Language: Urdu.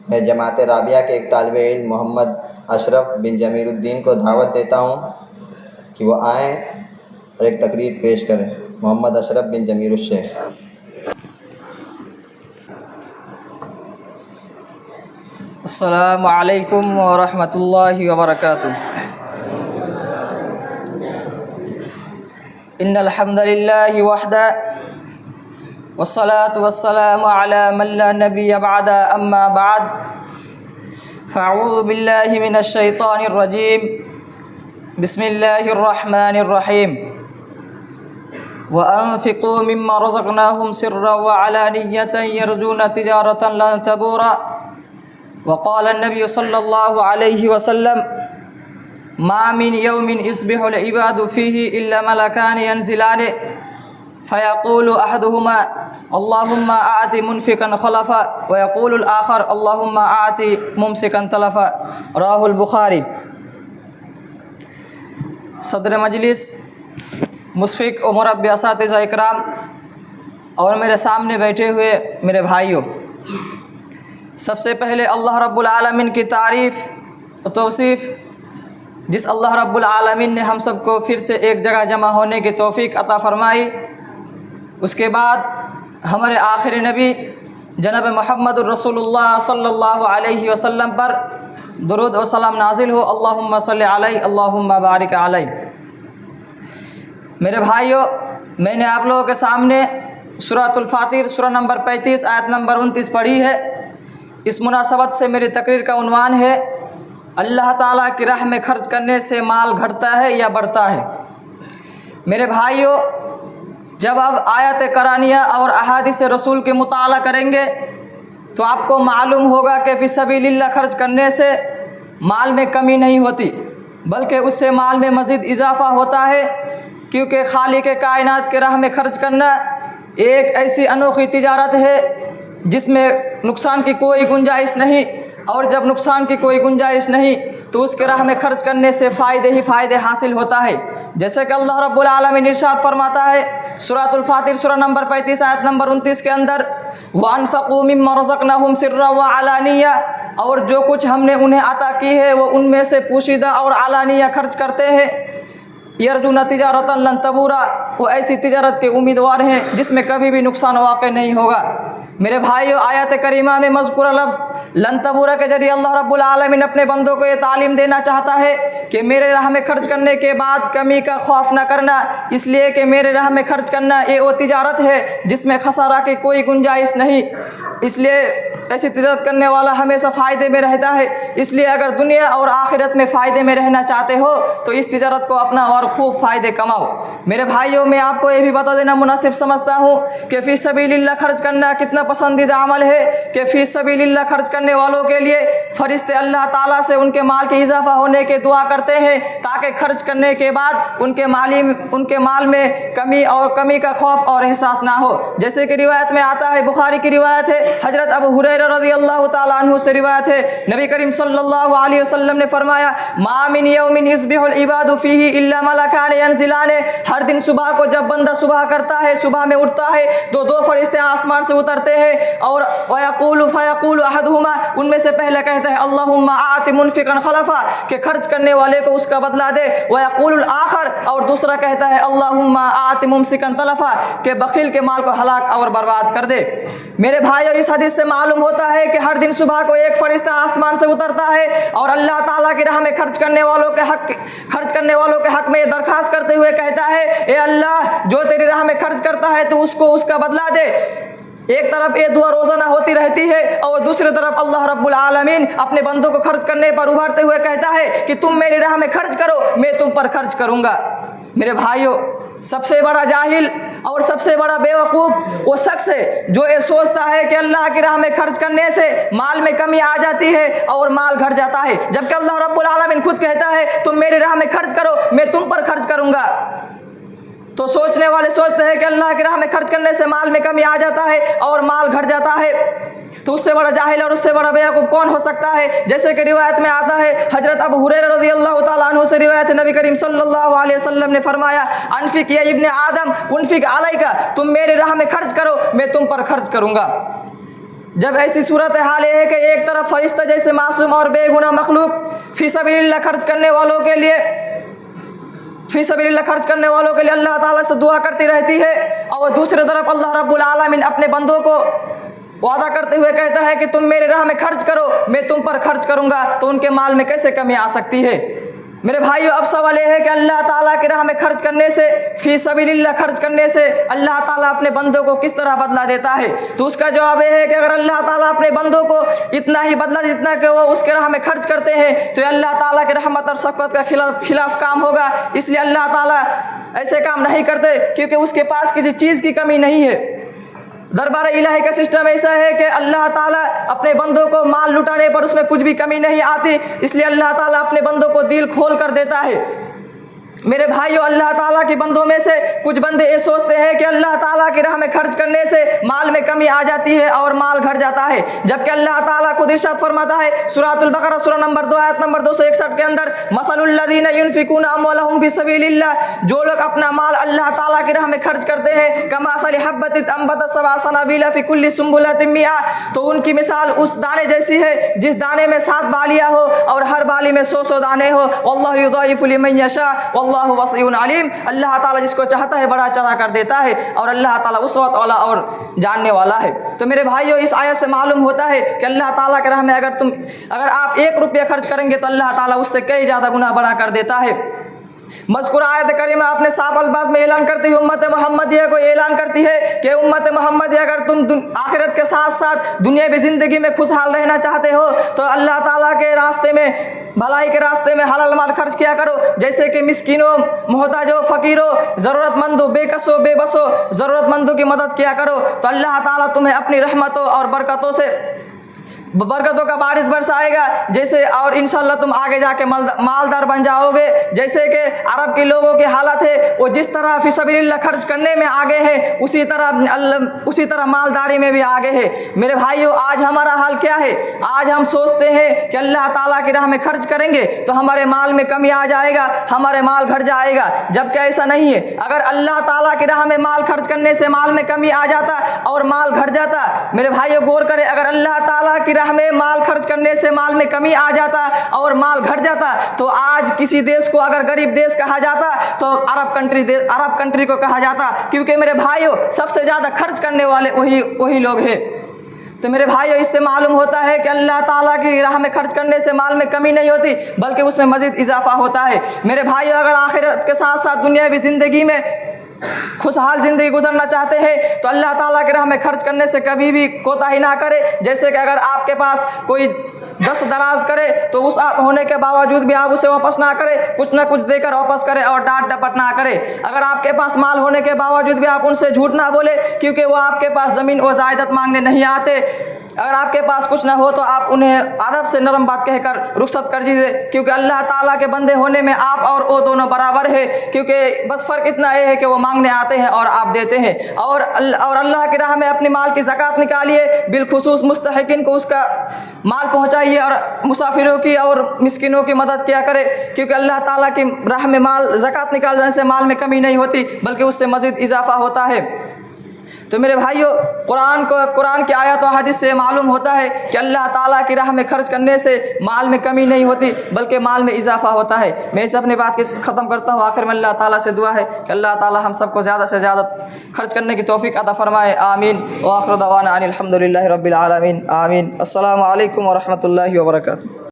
میں جماعت رابعہ کے ایک طالب علم محمد اشرف بن جمیل الدین کو دعوت دیتا ہوں کہ وہ آئیں اور ایک تقریر پیش کریں۔ محمد اشرف بن جمیل الشیخ۔ السلام علیکم ورحمۃ اللہ وبرکاتہ۔ ان الحمد للہ وحدہ والصلاة والسلام على من لا نبی بعد اما بعد فاعوذ باللہ من الشیطان الرجیم بسم اللہ الرحمن الرحیم وانفقوا مما رزقناهم سرا وعلانیۃ یرجون تجارۃ لن تبور وقال النبی صلی اللہ علیہ وسلم ما من یوم یصبح العباد فیہ الا ملکان ینزلان فیقول احدہما اللہم اعط منفقا خلفا ویقول الآخر اللہم اعط ممسکا تلفا۔ راہ البخاری۔ صدر مجلس، مشفق و مربی اساتذہ اکرام اور میرے سامنے بیٹھے ہوئے میرے بھائیوں، سب سے پہلے اللہ رب العالمین کی تعریف و توصیف، جس اللہ رب العالمین نے ہم سب کو پھر سے ایک جگہ جمع ہونے کی توفیق عطا فرمائی۔ اس کے بعد ہمارے آخری نبی جناب محمد الرسول اللہ صلی اللہ علیہ وسلم پر درود و سلام نازل ہو۔ اللہم صلی علیہ، اللہم بارک علیہ۔ میرے بھائیوں، میں نے آپ لوگوں کے سامنے سورۃ الفاطر سورہ نمبر 35 آیت نمبر 29 پڑھی ہے۔ اس مناسبت سے میری تقریر کا عنوان ہے اللہ تعالیٰ کی راہ میں خرچ کرنے سے مال گھٹتا ہے یا بڑھتا ہے۔ میرے بھائیوں، جب آپ آیت قرآنیہ اور احادیث رسول کے مطالعہ کریں گے تو آپ کو معلوم ہوگا کہ فی سبیل اللہ خرچ کرنے سے مال میں کمی نہیں ہوتی، بلکہ اس سے مال میں مزید اضافہ ہوتا ہے، کیونکہ خالق کائنات کے راہ میں خرچ کرنا ایک ایسی انوکھی تجارت ہے جس میں نقصان کی کوئی گنجائش نہیں، اور جب نقصان کی کوئی گنجائش نہیں تو اس کے راہ میں خرچ کرنے سے فائدے ہی فائدے حاصل ہوتا ہے۔ جیسے کہ اللہ رب العالمین ارشاد فرماتا ہے سورۃ الفاطر سورہ نمبر 35 آیت نمبر 29 کے اندر، وَأَنفَقُوا مِمَّا رَزَقْنَاهُمْ سِرًّا وَعَلَانِيَّةً، اور جو کچھ ہم نے انہیں عطا کی ہے وہ ان میں سے پوشیدہ اور علانیہ خرچ کرتے ہیں۔ یرجون تجارۃ لن تبور، وہ ایسی تجارت کے امیدوار ہیں جس میں کبھی بھی نقصان واقع نہیں ہوگا۔ میرے بھائیو، آیت کریمہ میں مذکورہ لفظ لن تبور کے ذریعے اللہ رب العالمین اپنے بندوں کو یہ تعلیم دینا چاہتا ہے کہ میرے راہ میں خرچ کرنے کے بعد کمی کا خوف نہ کرنا، اس لیے کہ میرے راہ میں خرچ کرنا یہ وہ تجارت ہے جس میں خسارہ کی کوئی گنجائش نہیں، اس لیے ایسی تجارت کرنے والا ہمیشہ فائدے میں رہتا ہے۔ اس لیے اگر دنیا اور آخرت میں فائدے میں رہنا چاہتے ہو تو اس تجارت کو اپنا اور خوب فائدے کماؤ۔ میرے بھائیوں، میں آپ کو یہ بھی بتا دینا مناسب سمجھتا ہوں کہ فی سبیل اللہ خرچ کرنا کتنا پسندیدہ عمل ہے کہ فی سبیل اللہ خرچ کرنے والوں کے لیے فرشتے اللہ تعالیٰ سے ان کے مال کے اضافہ ہونے کے دعا کرتے ہیں تاکہ خرچ کرنے کے بعد ان کے مال میں کمی کا خوف اور احساس نہ ہو۔ جیسے کہ روایت میں آتا ہے، بخاری کی روایت ہے، حضرت ابو ہریرہ رضی اللہ تعالیٰ عنہ سے روایت ہے، نبی کریم صلی اللہ علیہ وسلم نے فرمایا، ما من یوم یصبح العباد فیہ الا ملکان ینزلان، ہر دن صبح کو جب بندہ صبح کرتا ہے، صبح میں اٹھتا ہے تو دو فرشتے آسمان سے اترتے ہیں، اور فیقول احدہما، ان میں سے پہلے کہتا ہے اللہم اعط منفقا خلفا، کہ خرچ کرنے والے کو اس کا بدلہ دے، ویقول الآخر، اور دوسرا کہتا ہے اللہم اعط ممسکا تلفا، کہ بخیل کے مال کو ہلاک اور برباد کر دے۔ میرے بھائیو، اس حدیث سے معلوم ہوتا ہے کہ ہر دن صبح کو ایک فرشتہ آسمان سے اترتا ہے اور اللہ تعالیٰ کی راہ میں خرچ کرنے والوں کے حق میں یہ درخواست کرتے ہوئے کہتا ہے، اے اللہ، جو تیری راہ میں خرچ کرتا ہے تو اس کو اس کا بدلہ دے۔ ایک طرف یہ دعا روزانہ ہوتی رہتی ہے اور دوسری طرف اللہ رب العالمین اپنے بندوں کو خرچ کرنے پر ابھارتے ہوئے کہتا ہے کہ تم میری راہ میں خرچ کرو، میں تم پر خرچ کروں گا۔ میرے بھائیوں، سب سے بڑا جاہل اور سب سے بڑا بیوقوف وہ شخص ہے جو یہ سوچتا ہے کہ اللہ کی راہ میں خرچ کرنے سے مال میں کمی آ جاتی ہے اور مال گھٹ جاتا ہے، جبکہ اللہ رب العالمین خود کہتا ہے تم میری راہ میں خرچ کرو، میں تم پر خرچ کروں گا۔ تو سوچنے والے سوچتے ہیں کہ اللہ کی راہ میں خرچ کرنے سے مال میں کمی آ جاتا ہے اور مال گھٹ جاتا ہے، تو اس سے بڑا جاہل اور اس سے بڑا بیوقوف کون ہو سکتا ہے؟ جیسے کہ روایت میں آتا ہے، حضرت ابو ہریرہ رضی اللہ تعالیٰ عنہ سے روایت ہے، نبی کریم صلی اللہ علیہ وسلم نے فرمایا، انفق یا ابن آدم انفق علیک، تم میرے راہ میں خرچ کرو، میں تم پر خرچ کروں گا۔ جب ایسی صورت حال یہ ہے کہ ایک طرف فرشتہ جیسے معصوم اور بے گناہ مخلوق فی سبیل اللہ خرچ کرنے والوں کے لیے اللہ تعالیٰ سے دعا کرتی رہتی ہے، اور دوسری طرف اللہ رب العالمین اپنے بندوں کو وعدہ کرتے ہوئے کہتا ہے کہ تم میرے راہ میں خرچ کرو، میں تم پر خرچ کروں گا، تو ان کے مال میں کیسے کمی آ سکتی ہے؟ میرے بھائیو، اب سوال یہ ہے کہ اللہ تعالیٰ کی راہ میں خرچ کرنے سے، فی سبیل اللہ خرچ کرنے سے اللہ تعالیٰ اپنے بندوں کو کس طرح بدلہ دیتا ہے؟ تو اس کا جواب یہ ہے کہ اگر اللہ تعالیٰ اپنے بندوں کو اتنا ہی بدلہ جتنا کہ وہ اس کے راہ میں خرچ کرتے ہیں تو یہ اللہ تعالیٰ کی رحمت اور شفقت کا خلاف کام ہوگا۔ اس لیے اللہ تعالیٰ ایسے کام نہیں کرتے کیونکہ اس کے پاس کسی چیز کی کمی نہیں ہے۔ دربار الہی کا سسٹم ایسا ہے کہ اللہ تعالیٰ اپنے بندوں کو مال لٹانے پر اس میں کچھ بھی کمی نہیں آتی، اس لیے اللہ تعالیٰ اپنے بندوں کو دل کھول کر دیتا ہے۔ میرے بھائیو، اللہ تعالیٰ کے بندوں میں سے کچھ بندے یہ سوچتے ہیں کہ اللہ تعالیٰ کی راہ میں خرچ کرنے سے مال میں کمی آ جاتی ہے اور مال گھٹ جاتا ہے، جبکہ اللہ تعالیٰ خود ارشاد فرماتا ہے سورۃ البقرہ سورہ نمبر 2 آیت نمبر 261 کے اندر، مثل الذین ينفقون اموالهم فی سبیل اللہ، جو لوگ اپنا مال اللہ تعالیٰ کی راہ میں خرچ کرتے ہیں، کمثل حبۃ انبتت سبع سنابل فی کل سنبلۃ مئۃ، تو ان کی مثال اس دانے جیسی ہے جس دانے میں 7 بالیاں ہو اور ہر بالی میں 100 دانے ہو، واللہ یضاعف لمن یشاء واللہ وسیع علیم، اللہ تعالیٰ جس کو چاہتا ہے بڑا چڑھا کر دیتا ہے، اور اللہ تعالیٰ وسعت والا اور جاننے والا ہے۔ تو میرے بھائیو، اس آیت سے معلوم ہوتا ہے کہ اللہ تعالیٰ کے راہ میں اگر آپ 1 روپیہ خرچ کریں گے تو اللہ تعالیٰ اس سے کئی زیادہ گنا بڑا کر دیتا ہے۔ مذکورہ آیت کریمہ اپنے صاف الفاظ میں اعلان کرتی ہے، امت محمدیہ کو اعلان کرتی ہے کہ امت محمدیہ، اگر تم آخرت کے ساتھ ساتھ دنیاوی زندگی میں خوشحال رہنا چاہتے ہو تو اللہ تعالیٰ کے راستے میں، بھلائی کے راستے میں حلال مال خرچ کیا کرو، جیسے کہ مسکینوں، محتاجوں، فقیروں، ضرورت مندوں، بے کسوں، بے بسوں ضرورت مندوں کی مدد کیا کرو، تو اللہ تعالیٰ تمہیں اپنی رحمتوں اور برکتوں کا بارش برسائے گا، جیسے، اور انشاءاللہ تم آگے جا کے مالدار بن جاؤ گے۔ جیسے کہ عرب کے لوگوں کی حالت ہے، وہ جس طرح فی سبیل اللہ خرچ کرنے میں آگے ہیں اسی طرح مالداری میں بھی آگے ہے۔ میرے بھائیو، آج ہمارا حال کیا ہے؟ آج ہم سوچتے ہیں کہ اللہ تعالیٰ کی راہ میں خرچ کریں گے تو ہمارے مال میں کمی آ جائے گا، ہمارے مال گھٹ جائے گا، جبکہ ایسا نہیں ہے۔ اگر اللہ تعالیٰ کی راہ میں مال خرچ کرنے سے مال میں کمی آ جاتا اور مال گھٹ جاتا، میرے بھائیو غور کریں، اگر اللہ تعالیٰ کی راہ میں مال خرچ کرنے سے مال میں کمی آ جاتا اور مال گھٹ جاتا تو آج کسی دیش کو اگر غریب دیش کہا جاتا تو عرب کنٹری کو کہا جاتا، کیونکہ میرے بھائیو سب سے زیادہ خرچ کرنے والے وہی لوگ ہیں۔ تو میرے بھائیو، اس سے معلوم ہوتا ہے کہ اللہ تعالیٰ کی راہ میں خرچ کرنے سے مال میں کمی نہیں ہوتی بلکہ اس میں مزید اضافہ ہوتا ہے۔ میرے بھائیو، اگر آخرت کے ساتھ ساتھ دنیاوی زندگی میں خوشحال زندگی گزرنا چاہتے ہیں تو اللہ تعالیٰ کی راہ میں خرچ کرنے سے کبھی بھی کوتاہی نہ کرے۔ جیسے کہ اگر آپ کے پاس کوئی دست دراز کرے تو اس ہونے کے باوجود بھی آپ اسے واپس نہ کرے، کچھ نہ کچھ دے کر واپس کرے اور ڈانٹ ڈپٹ نہ کرے۔ اگر آپ کے پاس مال ہونے کے باوجود بھی آپ ان سے جھوٹ نہ بولے، کیونکہ وہ آپ کے پاس زمین و زائدت مانگنے نہیں آتے۔ اگر آپ کے پاس کچھ نہ ہو تو آپ انہیں ادب سے نرم بات کہہ کر رخصت کر دیجیے، کیونکہ اللہ تعالیٰ کے بندے ہونے میں آپ اور وہ دونوں برابر ہے، کیونکہ بس فرق اتنا یہ ہے کہ وہ مانگنے آتے ہیں اور آپ دیتے ہیں۔ اور اللہ کی راہ میں اپنی مال کی زکوٰۃ نکالیے، بالخصوص مستحقین کو اس کا مال پہنچائیے، اور مسافروں کی اور مسکینوں کی مدد کیا کرے، کیونکہ اللہ تعالیٰ کی راہ میں زکوٰۃ نکالنے سے مال میں کمی نہیں ہوتی بلکہ اس سے مزید اضافہ ہوتا ہے۔ تو میرے بھائیو، قرآن کی آیات و حدیث سے معلوم ہوتا ہے کہ اللہ تعالیٰ کی راہ میں خرچ کرنے سے مال میں کمی نہیں ہوتی بلکہ مال میں اضافہ ہوتا ہے۔ میں اس اپنی بات ختم کرتا ہوں۔ آخر میں اللہ تعالیٰ سے دعا ہے کہ اللہ تعالیٰ ہم سب کو زیادہ سے زیادہ خرچ کرنے کی توفیق عطا فرمائے، آمین۔ وآخر دعوانا ان الحمد للہ رب العالمین، آمین۔ السلام علیکم ورحمۃ اللہ وبرکاتہ۔